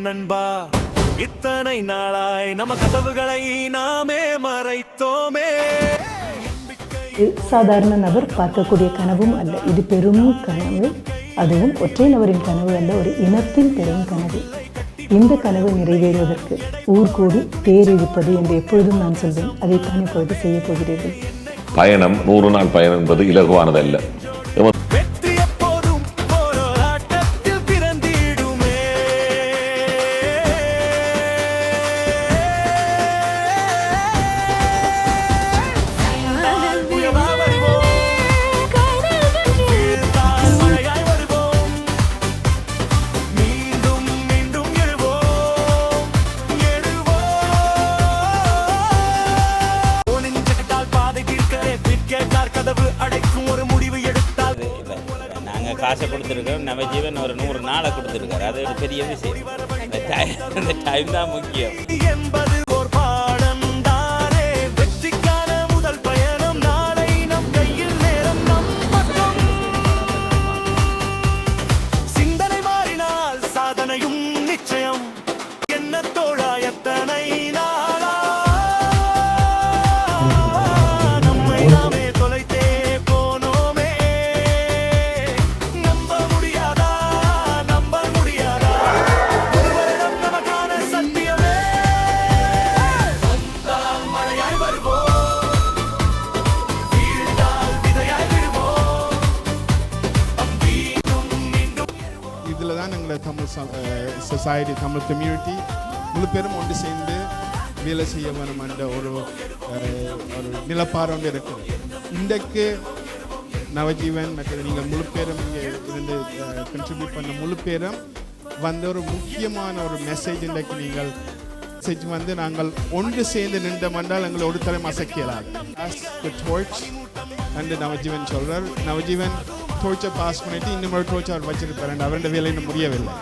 நண்பா இத்தனை நாளாய் நம்ம கதவுகளை நாமே மறைத்தோமே. சாதாரண நபர் பார்க்கக்கூடிய கனவும் அல்ல, இது பெரும் கனவு. அதுவும் ஒற்றை நபரின் கனவு அல்ல, ஒரு இனத்தின் பெரும் கனவு. இந்த கனவு நிறைவேறுவதற்கு ஊர் கூடி தேர் இழுப்பது என்று எப்பொழுதும் நான் சொல்வேன். அதைத்தான் இப்பொழுது செய்ய போகிறீர்கள். பயணம் 100 நாள் பயணம் என்பது இலகுவானதல்ல. நாங்கள் காசை கொடுத்துருக்கோம், நவஜீவன் ஒரு 100 நாளை கொடுத்துருக்காரு. அது ஒரு பெரிய விஷயம். அந்த டைம் தான் முக்கியம். சிந்தனை மாறினால் சாதனையும் நிச்சயம். என்ன தோழா எத்தனை நாளா நம்மை நாமே தொலைத்தே போனோமே. நம்ப முடியாதா நம்ப முடியாதா ஒரு வருடம் நமக்கான சத்தியமே. வந்தால் மழையாய் வருவோம், வீழ்ந்தால் விதையாய் விடுவோம். இதில் தான் எங்களை தமிழ் சொசைட்டி, தமிழ் கம்யூனிட்டி முழு பேரும் ஒன்று சேர்ந்து வேலை செய்ய வேணும் என்ற ஒரு நிலப்பாடு ஒன்று இருக்குது. இன்றைக்கு நவஜீவன் மற்றது நீங்கள் முழு பேரும் இங்கே இருந்து கண்ட்ரிபியூட் பண்ண முழு பேரும் வந்து ஒரு முக்கியமான ஒரு மெசேஜ் இன்றைக்கு நீங்கள் மெசேஜ் வந்து நாங்கள் ஒன்று சேர்ந்து நின்ற மண்டால் எங்களை ஒரு தரம் அசைக்கலாது. அண்டு நவஜீவன் சொல்கிறார். நவஜீவன் டோர்ச்சை பாஸ் பண்ணிட்டு இன்னும் ஒரு டோர்ச் அவர் வச்சிருப்பார். அவருடைய வேலை இன்னும் முடியவில்லை.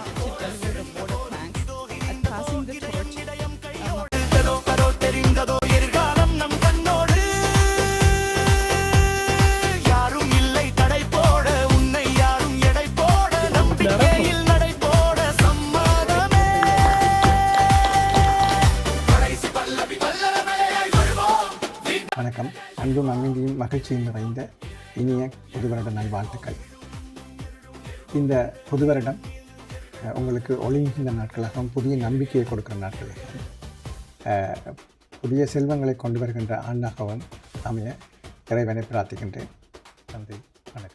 வணக்கம். அன்பும் அமைதியும் மகிழ்ச்சியும் நிறைந்த இனிய புது வருட நல்வாழ்த்துக்கள். இந்த புது வருடம் உங்களுக்கு ஒளிமிகுந்த நாட்களாகவும் புதிய நம்பிக்கையை கொடுக்கிற நாட்களாகவும் புதிய செல்வங்களை கொண்டு வருகின்ற ஆண்டாகவும் அமைய இறைவனை பிரார்த்திக்கின்றேன். நன்றி, வணக்கம்.